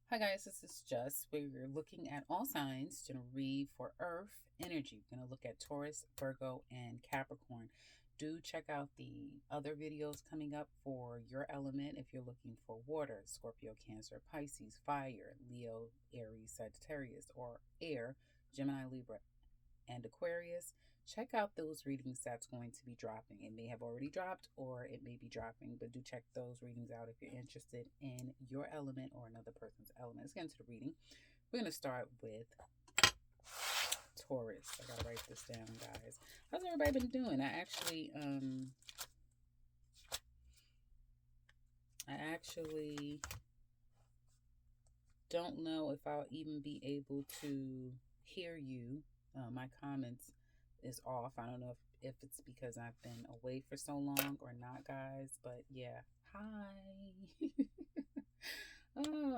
Hi guys, this is Just. We're looking at all signs to read for Earth energy. We're going to look at Taurus, Virgo, and Capricorn. Do check out the other videos coming up for your element if you're looking for water, Scorpio, Cancer, Pisces, fire, Leo, Aries, Sagittarius, or air, Gemini, Libra, and Aquarius. Check out those readings that's going to be dropping. It may have already dropped or it may be dropping, but do check those readings out if you're interested in your element or another person's element. Let's get into the reading. We're going to start with Taurus. I gotta write this down, guys. How's everybody been doing? I actually don't know if I'll even be able to hear you. My comments is off. I don't know if it's because I've been away for so long or not, guys. But yeah, hi.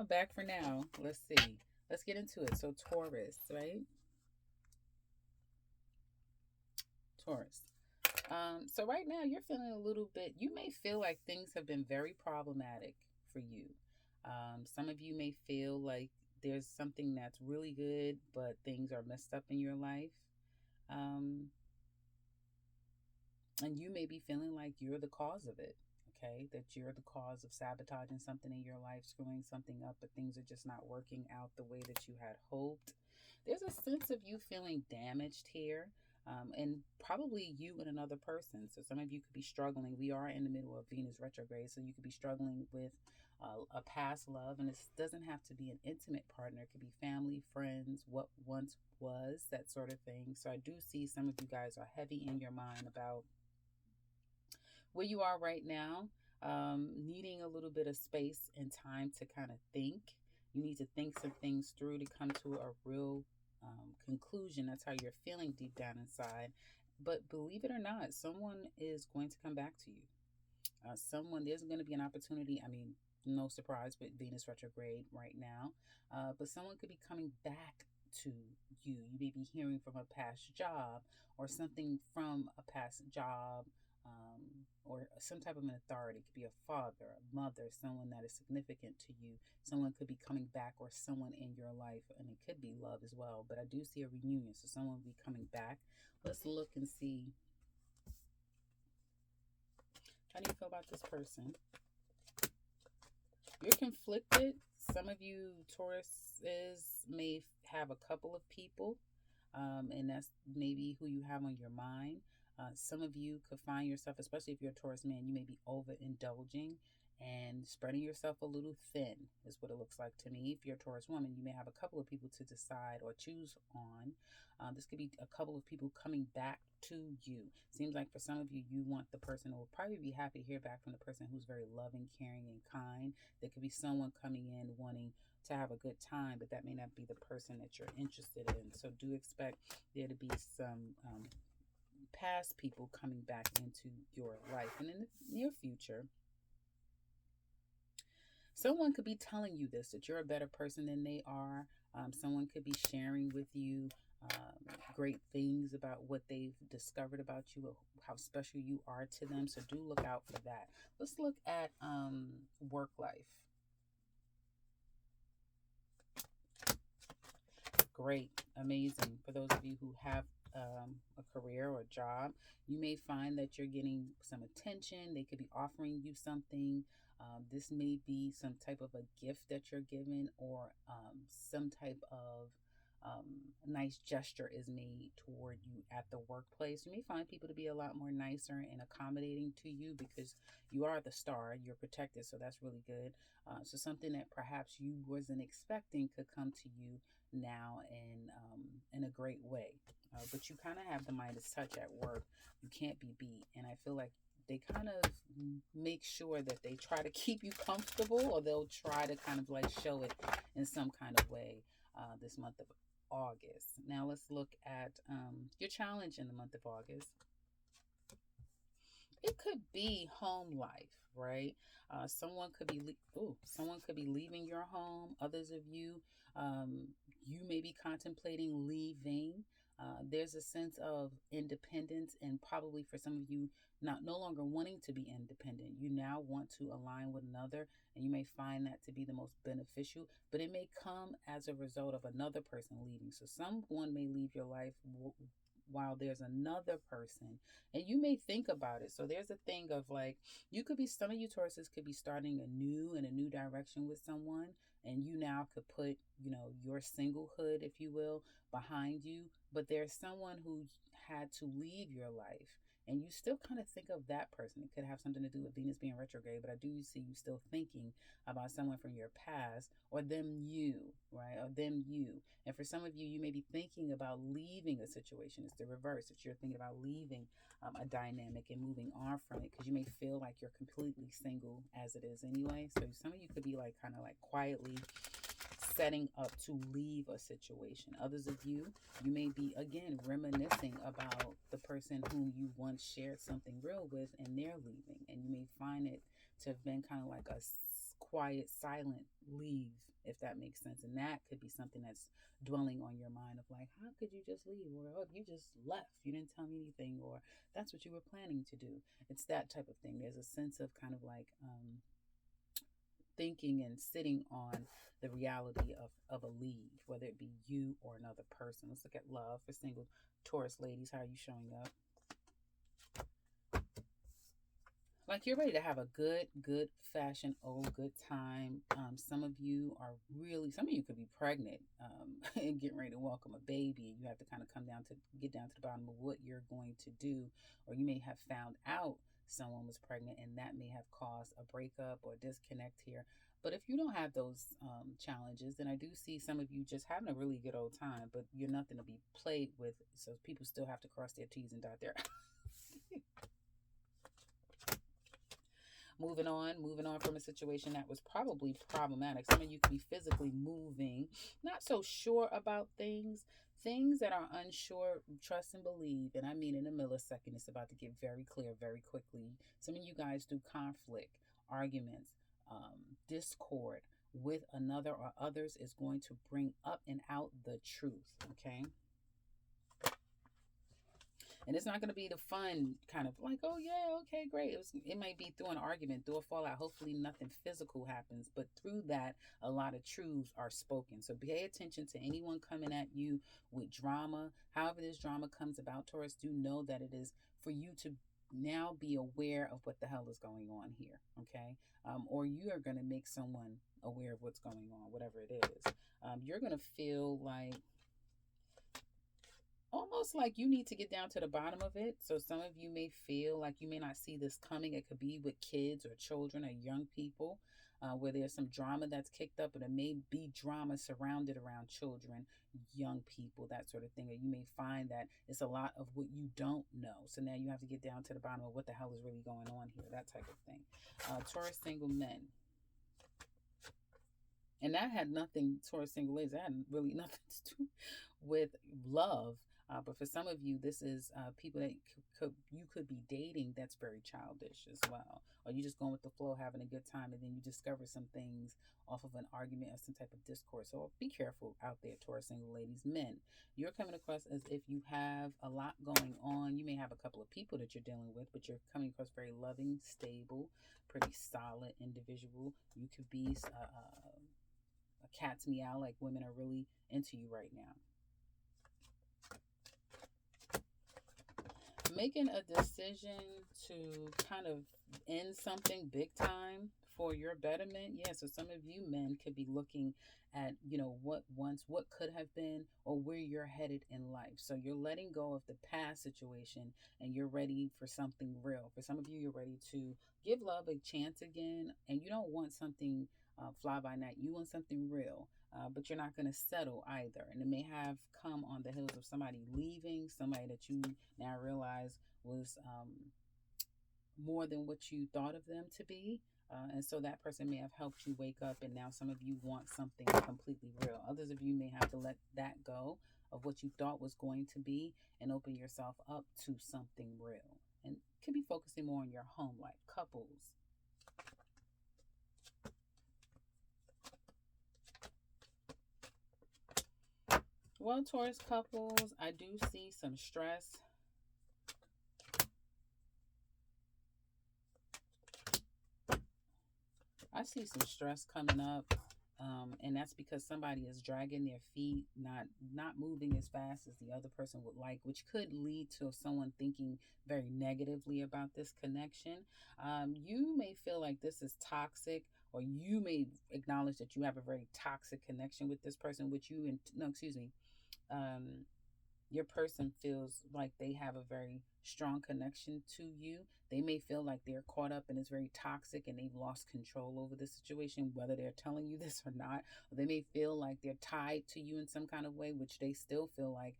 Back for now. Let's see. Let's get into it. So Taurus, right? Taurus. So right now you're feeling a little bit. You may feel like things have been very problematic for you. Some of you may feel like there's something that's really good, but things are messed up in your life. Um, and you may be feeling like you're the cause of it. Okay, that you're the cause of sabotaging something in your life, screwing something up, but things are just not working out the way that you had hoped. There's a sense of you feeling damaged here, and probably you and another person. So some of you could be struggling. We are in the middle of Venus retrograde, so you could be struggling with a past love, and it doesn't have to be an intimate partner. It could be family, friends, what once was, that sort of thing. So I do see some of you guys are heavy in your mind about where you are right now, needing a little bit of space and time to kind of think. You need to think some things through to come to a real conclusion. That's how you're feeling deep down inside. But believe it or not, someone is going to come back to you. There's going to be an opportunity. I mean, no surprise with Venus retrograde right now, but someone could be coming back to you. You may be hearing from a past job or something from a past job, or some type of an authority. It could be a father, a mother, someone that is significant to you. Someone could be coming back, or someone in your life, and it could be love as well. But I do see a reunion, so someone will be coming back. Let's look and see, how do you feel about this person? You're conflicted. Some of you Tauruses may have a couple of people, and that's maybe who you have on your mind. Some of you could find yourself, especially if you're a Taurus man, you may be overindulging and spreading yourself a little thin, is what it looks like to me. If you're a Taurus woman, you may have a couple of people to decide or choose on. This could be a couple of people coming back to you. Seems like for some of you, you want the person, or will probably be happy to hear back from the person who's very loving, caring, and kind. There could be someone coming in wanting to have a good time, but that may not be the person that you're interested in. So do expect there to be some past people coming back into your life. And in the near future, someone could be telling you this, that you're a better person than they are. Someone could be sharing with you great things about what they've discovered about you, how special you are to them. So do look out for that. Let's look at work life. Great, amazing. For those of you who have a career or a job, you may find that you're getting some attention. They could be offering you something. This may be some type of a gift that you're given, or some type of nice gesture is made toward you at the workplace. You may find people to be a lot more nicer and accommodating to you because you are the star, you're protected, so that's really good. So something that perhaps you wasn't expecting could come to you now in a great way. But you kind of have the Midas touch at work. You can't be beat, and I feel like they kind of make sure that they try to keep you comfortable, or they'll try to kind of like show it in some kind of way this month of August. Now let's look at your challenge in the month of August. It could be home life, right? Someone could be leaving your home. Others of you, you may be contemplating leaving. There's a sense of independence, and probably for some of you, not no longer wanting to be independent. You now want to align with another, and you may find that to be the most beneficial. But it may come as a result of another person leaving. So someone may leave your life while there's another person, and you may think about it. So there's a thing of like, you could be, some of you Tauruses could be starting a new direction with someone, and you now could put, you know, your singlehood, if you will, behind you. But there's someone who had to leave your life, and you still kind of think of that person. It could have something to do with Venus being retrograde, but I do see you still thinking about someone from your past, or them you, right? Or them you. And for some of you, you may be thinking about leaving a situation. It's the reverse. If you're thinking about leaving a dynamic and moving on from it, because you may feel like you're completely single as it is anyway. So some of you could be like kind of like quietly setting up to leave a situation. Others of you, you may be again reminiscing about the person whom you once shared something real with, and they're leaving, and you may find it to have been kind of like a quiet, silent leave, if that makes sense. And that could be something that's dwelling on your mind of like, how could you just leave? Or, oh, you just left, you didn't tell me anything, or that's what you were planning to do. It's that type of thing. There's a sense of kind of like thinking and sitting on the reality of a leave, whether it be you or another person. Let's look at love for single Taurus ladies. How are you showing up? Like you're ready to have a good fashion, good time. Some of you are really, some of you could be pregnant and getting ready to welcome a baby. You have to kind of get down to the bottom of what you're going to do. Or you may have found out someone was pregnant, and that may have caused a breakup or disconnect here. But if you don't have those challenges, then I do see some of you just having a really good old time, but you're nothing to be played with. So people still have to cross their T's and dot their moving on from a situation that was probably problematic. Some of you could be physically moving, not so sure about things that are unsure, trust and believe. And I mean, in a millisecond, it's about to get very clear very quickly. Some of you guys do conflict, arguments, discord with another or others is going to bring up and out the truth, okay? And it's not going to be the fun kind of like, oh yeah, okay, great. It might be through an argument, through a fallout. Hopefully nothing physical happens, but through that, a lot of truths are spoken. So pay attention to anyone coming at you with drama. However this drama comes about, Taurus, do know that it is for you to now be aware of what the hell is going on here, okay? Or you are going to make someone aware of what's going on, whatever it is. You're going to feel like, almost like you need to get down to the bottom of it. So some of you may feel like you may not see this coming. It could be with kids or children or young people, where there's some drama that's kicked up, and it may be drama surrounded around children, young people, that sort of thing. Or you may find that it's a lot of what you don't know. So now you have to get down to the bottom of what the hell is really going on here, that type of thing. Taurus single men. And that had nothing, Taurus single ladies, that had really nothing to do with love. But for some of you, this is people that you could be dating that's very childish as well. Or you just going with the flow, having a good time, and then you discover some things off of an argument or some type of discourse. So be careful out there, Taurus single ladies. Men, you're coming across as if you have a lot going on. You may have a couple of people that you're dealing with, but you're coming across very loving, stable, pretty solid individual. You could be a cat's meow, like women are really into you right now. Making a decision to kind of end something big time for your betterment. Yeah, so some of you men could be looking at, you know, what could have been, or where you're headed in life. So you're letting go of the past situation, and you're ready for something real. For some of you, you're ready to give love a chance again, and you don't want something fly by night. You want something real. But you're not going to settle either. And it may have come on the heels of somebody leaving, somebody that you now realize was more than what you thought of them to be. And so that person may have helped you wake up, and now some of you want something completely real. Others of you may have to let that go of what you thought was going to be and open yourself up to something real. And could be focusing more on your home life, couples. Well, Taurus couples, I do see some stress. I see some stress coming up. And that's because somebody is dragging their feet, not moving as fast as the other person would like, which could lead to someone thinking very negatively about this connection. You may feel like this is toxic, or you may acknowledge that you have a very toxic connection with this person, which you, no, excuse me, um, your person feels like they have a very strong connection to you. They may feel like they're caught up and it's very toxic and they've lost control over the situation, whether they're telling you this or not. Or they may feel like they're tied to you in some kind of way, which they still feel like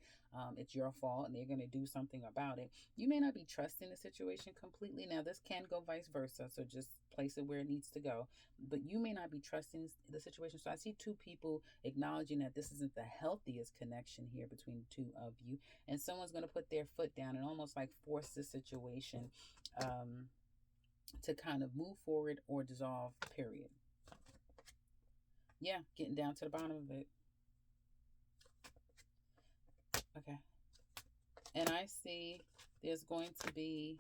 it's your fault and they're going to do something about it. You may not be trusting the situation completely. Now, this can go vice versa, so just place it where it needs to go. But you may not be trusting the situation. So I see two people acknowledging that this isn't the healthiest connection here between the two of you, and someone's going to put their foot down and almost like force the situation um, to kind of move forward or dissolve, period. Yeah, getting down to the bottom of it. Okay. And I see there's going to be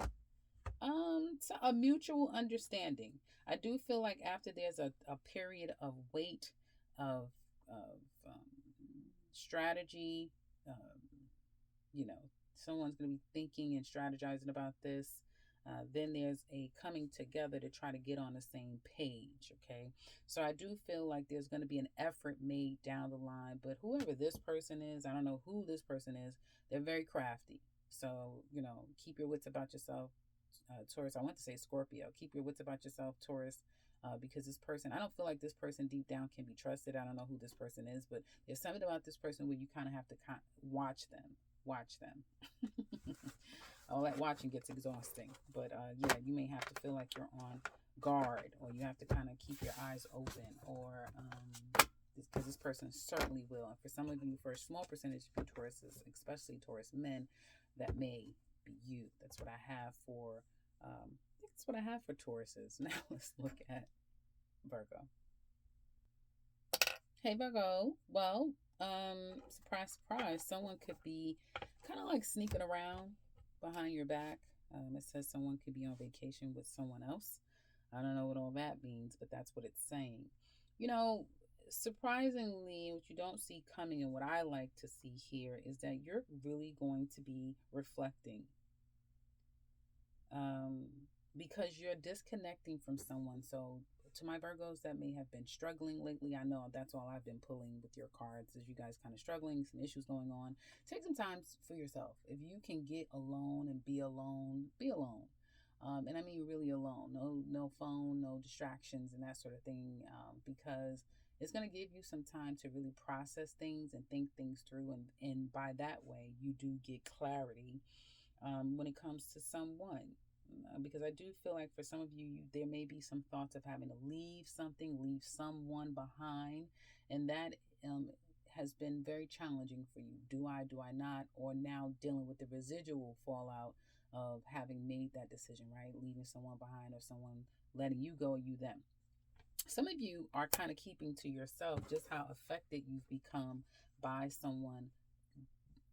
a mutual understanding. I do feel like after there's a period of wait, of strategy, you know, someone's going to be thinking and strategizing about this. Then there's a coming together to try to get on the same page. Okay. So I do feel like there's going to be an effort made down the line, but whoever this person is, I don't know who this person is, they're very crafty. So, keep your wits about yourself, Taurus. I want to say Scorpio. Keep your wits about yourself, Taurus. Because this person, I don't feel like this person deep down can be trusted. I don't know who this person is, but there's something about this person where you kind of have to watch them. Watch them. All that watching gets exhausting, but yeah, you may have to feel like you're on guard, or you have to kind of keep your eyes open, or because this person certainly will. And for some of you, for a small percentage of you Tauruses, especially Taurus men, that may be you. That's what I have for. That's what I have for Tauruses. Now let's look at Virgo. Hey Virgo. Well, surprise, surprise. Someone could be kind of like sneaking around behind your back. It says someone could be on vacation with someone else. I don't know what all that means, but that's what it's saying. You know, Surprisingly, what you don't see coming and what I like to see here is that you're really going to be reflecting, um, because you're disconnecting from someone. So, to my Virgos that may have been struggling lately, I know that's all I've been pulling with your cards is you guys kind of struggling, some issues going on. Take some time for yourself. If you can get alone and be alone, be alone. And I mean really alone. No phone, no distractions, and that sort of thing. Because it's going to give you some time to really process things and think things through, and by that way, you do get clarity when it comes to someone. Because I do feel like for some of you, there may be some thoughts of having to leave something, leave someone behind, and that has been very challenging for you. Do I not? Or now dealing with the residual fallout of having made that decision, right? Leaving someone behind, or someone letting you go, or you them. Some of you are kind of keeping to yourself just how affected you've become by someone,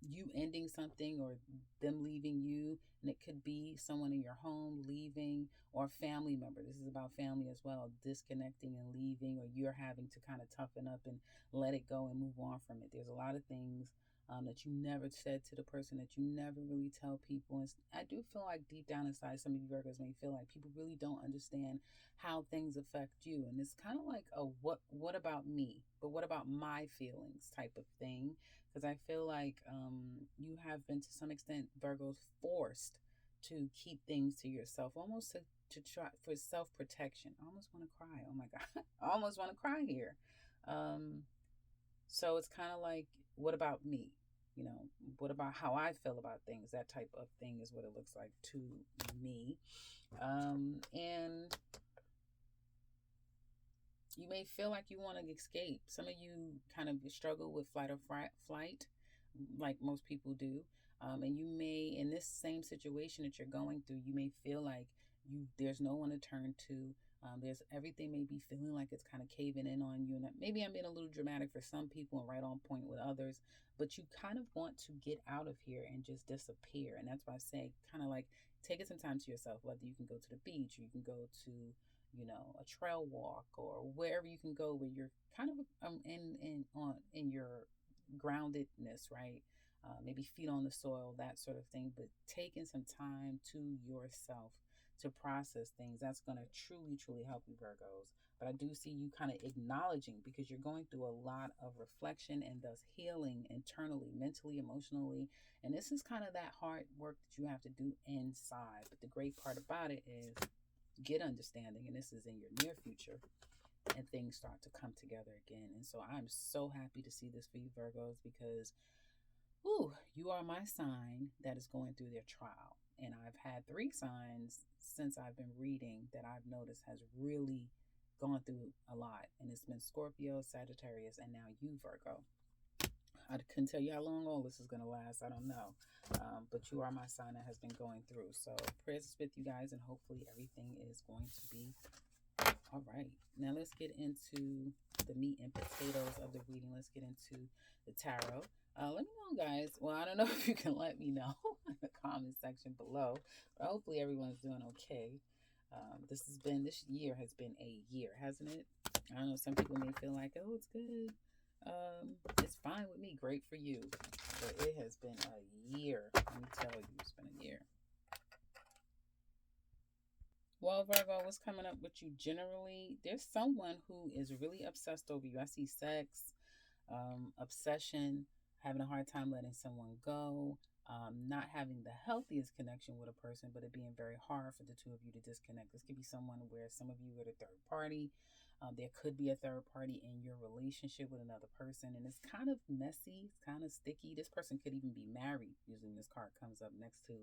you ending something, or them leaving you. And it could be someone in your home leaving, or a family member. This is about family as well, disconnecting and leaving, or you're having to kind of toughen up and let it go and move on from it. There's a lot of things that you never said to the person, that you never really tell people. And I do feel like deep down inside, some of you Virgos may feel like people really don't understand how things affect you. And it's kind of like a what about me? But what about my feelings type of thing? Because I feel like you have been to some extent, Virgos, forced to keep things to yourself, almost to try for self-protection. I almost want to cry. Oh my God. I almost want to cry here. Um, so it's kind of like, what about me? What about how I feel about things? That type of thing is what it looks like to me. And you may feel like you want to escape. Some of you kind of struggle with flight or flight, like most people do. And you may, in this same situation that you're going through, you may feel like there's no one to turn to. There's everything may be feeling like it's kind of caving in on you. And maybe I'm being a little dramatic for some people and right on point with others, but you kind of want to get out of here and just disappear. And that's why I say, kind of like, taking some time to yourself, whether you can go to the beach or you can go to, a trail walk or wherever you can go where you're kind of in your groundedness, right? Maybe feet on the soil, that sort of thing, but taking some time to yourself to process things, that's going to truly, truly help you, Virgos. But I do see you kind of acknowledging, because you're going through a lot of reflection and thus healing internally, mentally, emotionally. And this is kind of that hard work that you have to do inside. But the great part about it is get understanding, and this is in your near future, and things start to come together again. And so I'm so happy to see this for you, Virgos, because you are my sign that is going through their trial. And I've had 3 signs since I've been reading that I've noticed has really gone through a lot. And it's been Scorpio, Sagittarius, and now you, Virgo. I couldn't tell you how long all this is going to last. I don't know. But you are my sign that has been going through. So prayers with you guys, and hopefully everything is going to be all right. Now let's get into the meat and potatoes of the reading. Let's get into the tarot. Let me know, guys. Well, I don't know if you can let me know in the comment section below, but hopefully everyone's doing okay. This year has been a year, hasn't it? I don't know. Some people may feel like, oh, it's good. It's fine with me. Great for you. But it has been a year. Let me tell you, it's been a year. Well, Virgo, what's coming up with you generally? There's someone who is really obsessed over you. I see sex, obsession, having a hard time letting someone go, not having the healthiest connection with a person, but it being very hard for the two of you to disconnect. This could be someone where some of you are the third party. There could be a third party in your relationship with another person, and it's kind of messy. It's kind of sticky. This person could even be married. Usually, when this card comes up next to,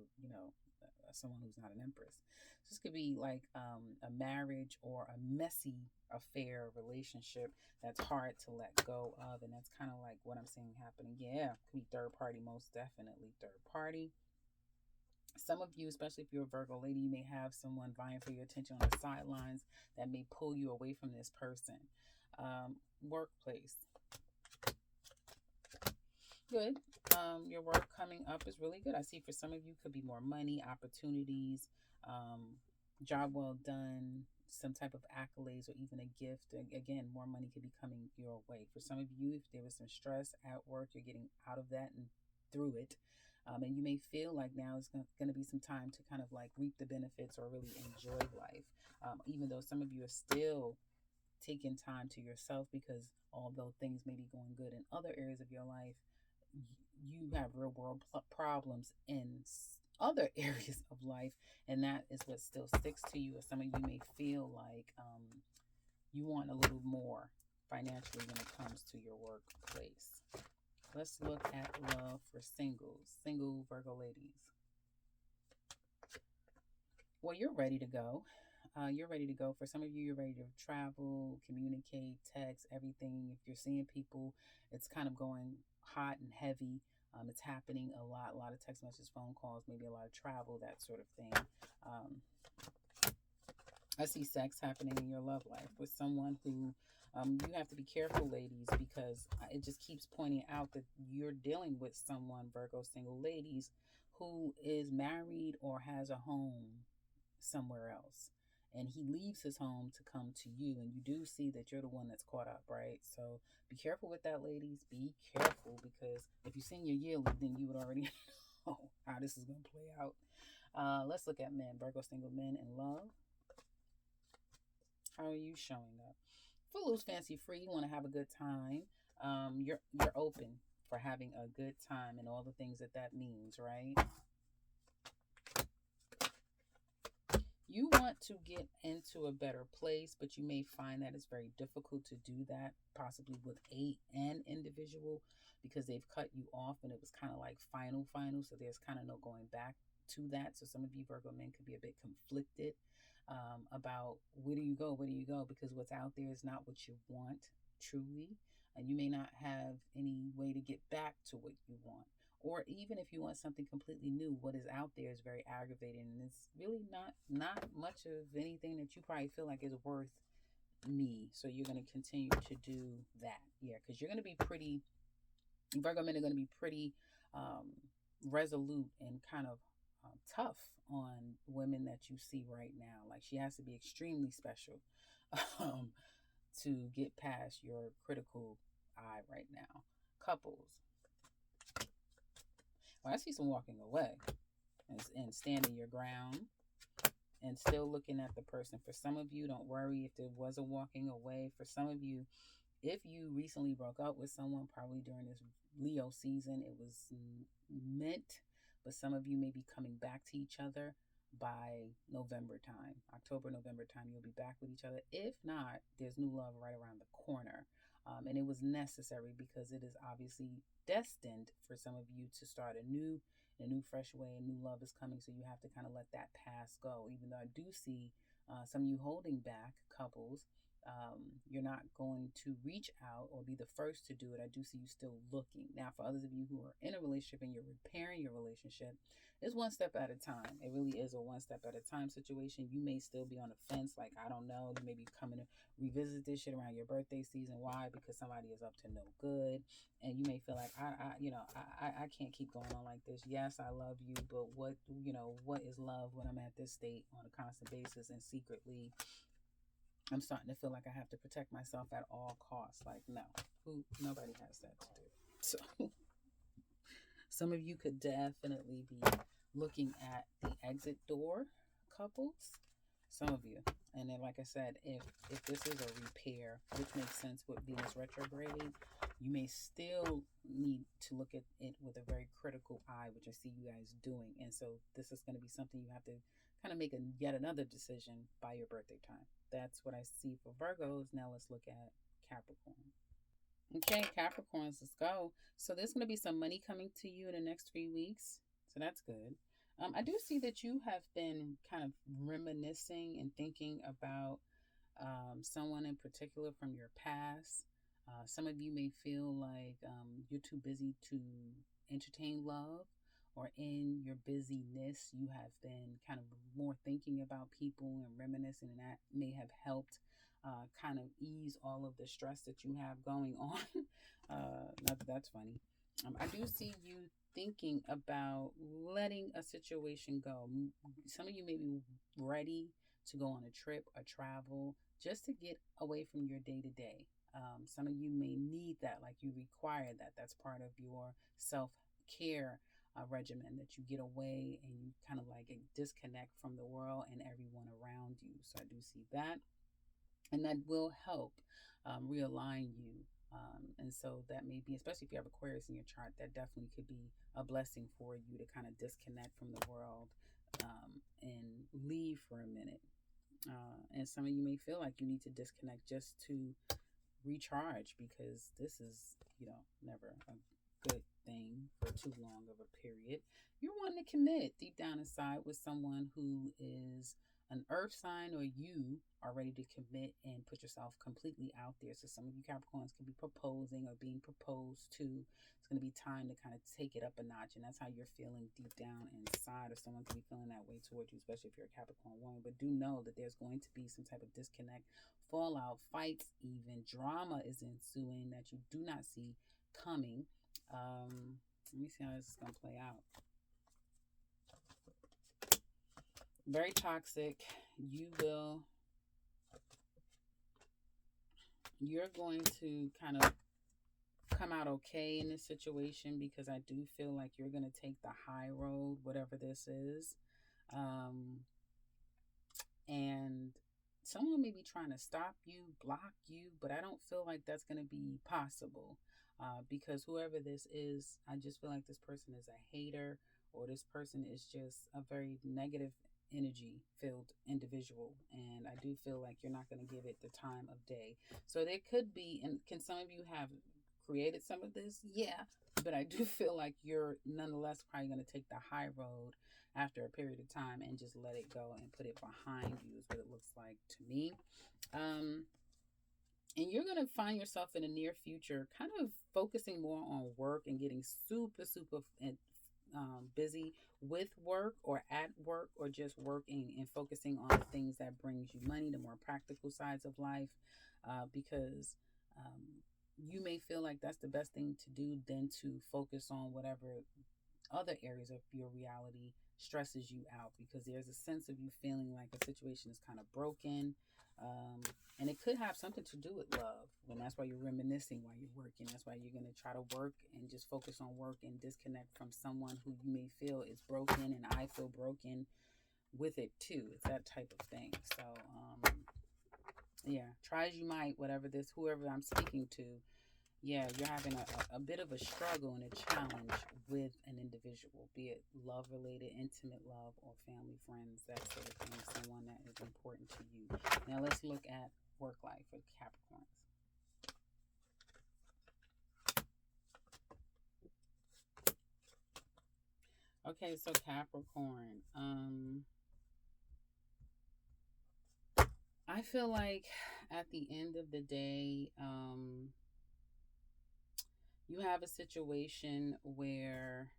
someone who's not an empress. So this could be like a marriage or a messy affair relationship that's hard to let go of, and that's kind of like what I'm seeing happening. Yeah, could be third party, most definitely third party. Some of you, especially if you're a Virgo lady, you may have someone vying for your attention on the sidelines that may pull you away from this person. Workplace. Good. Your work coming up is really good. I see for some of you could be more money, opportunities, job well done, some type of accolades, or even a gift. Again, more money could be coming your way. For some of you, if there was some stress at work, you're getting out of that and through it. And you may feel like now is going to be some time to kind of like reap the benefits or really enjoy life. Even though some of you are still taking time to yourself, because although things may be going good in other areas of your life, you have real world problems in other areas of life, and that is what still sticks to you. Or some of you may feel like you want a little more financially when it comes to your workplace. Let's look at love for single Virgo ladies. Well, you're ready to go. You're ready to go. For some of you, you're ready to travel, communicate, text, everything. If you're seeing people, it's kind of going hot and heavy. It's happening a lot of text messages, phone calls, maybe a lot of travel, that sort of thing. I see sex happening in your love life with someone who you have to be careful, ladies, because it just keeps pointing out that you're dealing with someone, Virgo single ladies, who is married or has a home somewhere else. And he leaves his home to come to you. And you do see that you're the one that's caught up, right? So be careful with that, ladies. Be careful, because if you've seen your yearly, then you would already know how this is going to play out. Let's look at men, Virgo single men in love. How are you showing up? Footloose, fancy free. You want to have a good time. You're open for having a good time and all the things that means, right? You want to get into a better place, but you may find that it's very difficult to do that, possibly with an individual, because they've cut you off and it was kind of like final. So there's kind of no going back to that. So some of you Virgo men could be a bit conflicted about where do you go, because what's out there is not what you want truly. And you may not have any way to get back to what you want. Or even if you want something completely new, what is out there is very aggravating, and it's really not much of anything that you probably feel like is worth me. So you're going to continue to do that. Yeah, because you're going to be pretty, Virgo men are going to be pretty um, resolute and kind of tough on women that you see right now. Like, she has to be extremely special um, to get past your critical eye right now. Couples. Well, I see some walking away and standing your ground and still looking at the person. For some of you, don't worry if there was a walking away. For some of you, if you recently broke up with someone, probably during this Leo season, it was meant, but some of you may be coming back to each other by November time. October, November time, you'll be back with each other. If not, there's new love right around the corner. And it was necessary because it is obviously destined for some of you to start in a new fresh way, and new love is coming. So you have to kind of let that past go. Even though I do see some of you holding back, couples, you're not going to reach out or be the first to do it. I do see you still looking. Now, for others of you who are in a relationship and you're repairing your relationship, it's one step at a time. It really is a one step at a time situation. You may still be on the fence, like, I don't know. You may be coming to revisit this shit around your birthday season. Why? Because somebody is up to no good. And you may feel like, I can't keep going on like this. Yes, I love you, but what is love when I'm at this state on a constant basis, and secretly I'm starting to feel like I have to protect myself at all costs. Like, no, nobody has that to do. So some of you could definitely be looking at the exit door, couples. Some of you. And then, like I said, if this is a repair, which makes sense with Venus retrograde, you may still need to look at it with a very critical eye, which I see you guys doing. And so this is going to be something you have to kind of make yet another decision by your birthday time. That's what I see for Virgos. Now let's look at Capricorn. Okay, Capricorns, let's go. So there's going to be some money coming to you in the next 3 weeks. So that's good. I do see that you have been kind of reminiscing and thinking about someone in particular from your past. Some of you may feel like you're too busy to entertain love, or in your busyness, you have been kind of more thinking about people and reminiscing, and that may have helped kind of ease all of the stress that you have going on. Not that that's funny. I do see you thinking about letting a situation go. Some of you may be ready to go on a trip, a travel, just to get away from your day to day. Some of you may need that, like you require that. That's part of your self care regimen, that you get away and you kind of like disconnect from the world and everyone around you. So I do see that. And that will help realign you. And so that may be, especially if you have Aquarius in your chart, that definitely could be a blessing for you to kind of disconnect from the world and leave for a minute. And some of you may feel like you need to disconnect just to recharge, because this is, never a good thing for too long of a period. You're wanting to commit deep down inside with someone who is an earth sign, or you are ready to commit and put yourself completely out there. So some of you Capricorns can be proposing or being proposed to. It's going to be time to kind of take it up a notch, and that's how you're feeling deep down inside, or someone can be feeling that way towards you, especially if you're a Capricorn woman. But do know that there's going to be some type of disconnect, fallout, fights, even drama is ensuing that you do not see coming. Let me see how this is going to play out. Very toxic. You're going to kind of come out okay in this situation, because I do feel like you're going to take the high road, whatever this is. And someone may be trying to stop you, block you, but I don't feel like that's going to be possible. Because whoever this is, I just feel like this person is a hater, or this person is just a very negative energy filled individual, and I do feel like you're not going to give it the time of day. So there could be, and can some of you have created some of this? Yeah, but I do feel like you're nonetheless probably going to take the high road after a period of time and just let it go and put it behind you, is what it looks like to me. And you're going to find yourself in the near future kind of focusing more on work and getting super, super busy with work or at work or just working and focusing on the things that brings you money, the more practical sides of life, because you may feel like that's the best thing to do than to focus on whatever other areas of your reality stresses you out, because there's a sense of you feeling like a situation is kind of broken. Um, and it could have something to do with love. And that's why you're reminiscing while you're working. That's why you're going to try to work and just focus on work and disconnect from someone who you may feel is broken. And I feel broken with it too. It's that type of thing. So, yeah, try as you might, whoever I'm speaking to, yeah, you're having a bit of a struggle and a challenge with an individual, be it love related, intimate love, or family, friends, that sort of thing, someone that is important to you. Now let's look at work life for Capricorns. Okay, so Capricorn, I feel like at the end of the day, you have a situation where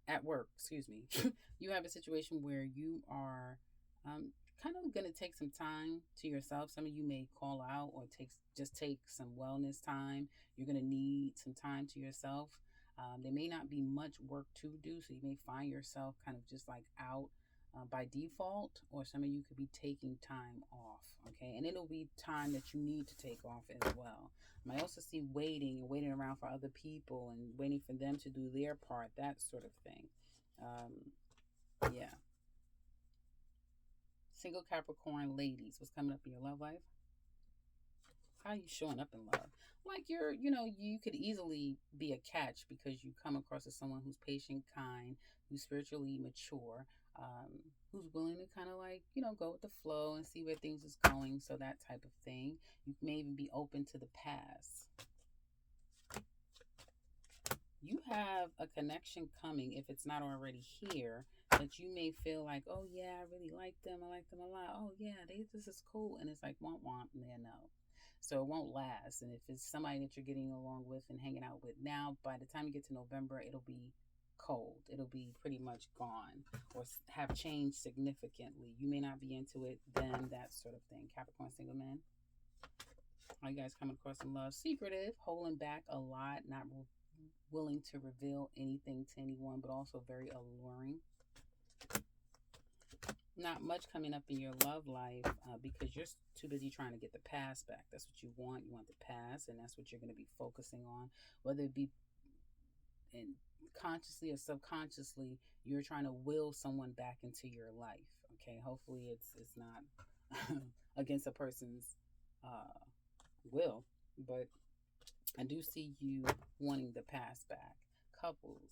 at work, excuse me, you have a situation where you are um, kind of going to take some time to yourself. Some of you may call out or take some wellness time. You're going to need some time to yourself. There may not be much work to do, so you may find yourself kind of just like out by default, or some of you could be taking time off. Okay, and it'll be time that you need to take off as well. I also see waiting around for other people and waiting for them to do their part, that sort of thing. Yeah. Single Capricorn ladies, what's coming up in your love life? How are you showing up in love? Like you could easily be a catch because you come across as someone who's patient, kind, who's spiritually mature, who's willing to kind of like, go with the flow and see where things is going. So that type of thing. You may even be open to the past. You have a connection coming, if it's not already here, that you may feel like, oh yeah, I really like them. I like them a lot. Oh yeah, this is cool. And it's like, womp womp, and then no. So it won't last. And if it's somebody that you're getting along with and hanging out with now, by the time you get to November, it'll be cold. It'll be pretty much gone or have changed significantly. You may not be into it then, that sort of thing. Capricorn single man. Are you guys coming across in love? Secretive, holding back a lot, not willing to reveal anything to anyone, but also very alluring. Not much coming up in your love life because you're too busy trying to get the past back. That's what you want. You want the past, and that's what you're going to be focusing on, whether it be in consciously or subconsciously. You're trying to will someone back into your life. Okay, hopefully it's not against a person's will, but I do see you wanting the past back. Couples.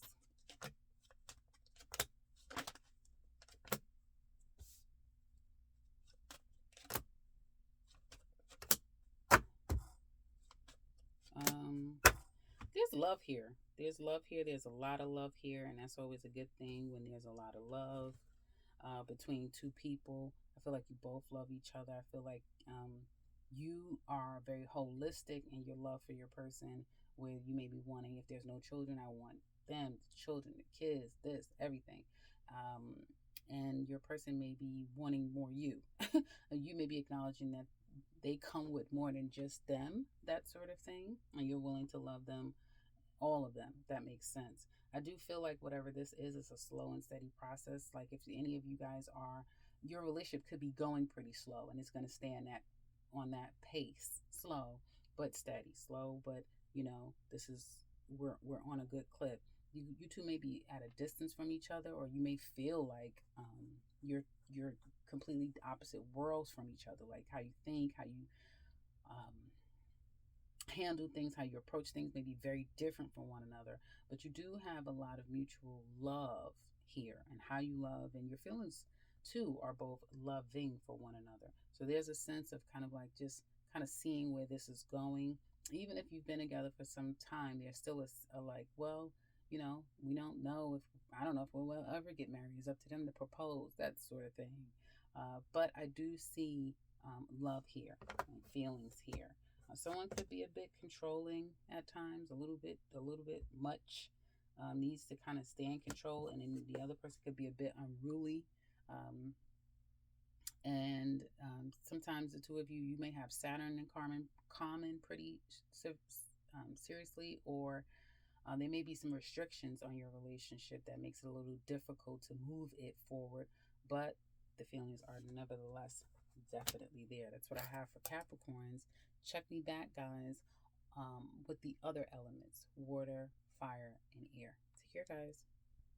Um, there's love here. There's love here. There's a lot of love here, and that's always a good thing when there's a lot of love between two people. I feel like you both love each other. I feel like you are very holistic in your love for your person, where you may be wanting, if there's no children, I want them, the children, the kids, this, everything. Um, and your person may be wanting more you. You may be acknowledging that they come with more than just them, that sort of thing, and you're willing to love them, all of them, if that makes sense. I do feel like whatever this is a slow and steady process. Like if any of you guys are, your relationship could be going pretty slow, and it's going to stay on that pace, slow but steady, slow but this is we're on a good clip. You two may be at a distance from each other, or you may feel like you're completely opposite worlds from each other, like how you think, how you um, handle things, how you approach things may be very different from one another, but you do have a lot of mutual love here, and how you love and your feelings too are both loving for one another. So there's a sense of kind of like just kind of seeing where this is going. Even if you've been together for some time, there's still a like, well, we don't know if, I don't know if we'll ever get married. It's up to them to propose, that sort of thing. But I do see love here and feelings here. Someone could be a bit controlling at times, a little bit much. Needs to kind of stay in control, and then the other person could be a bit unruly. And sometimes the two of you may have Saturn and common pretty seriously, or there may be some restrictions on your relationship that makes it a little difficult to move it forward, but the feelings are nevertheless definitely there. That's what I have for Capricorns. Check me back, guys, with the other elements: water, fire, and air. Take care, guys.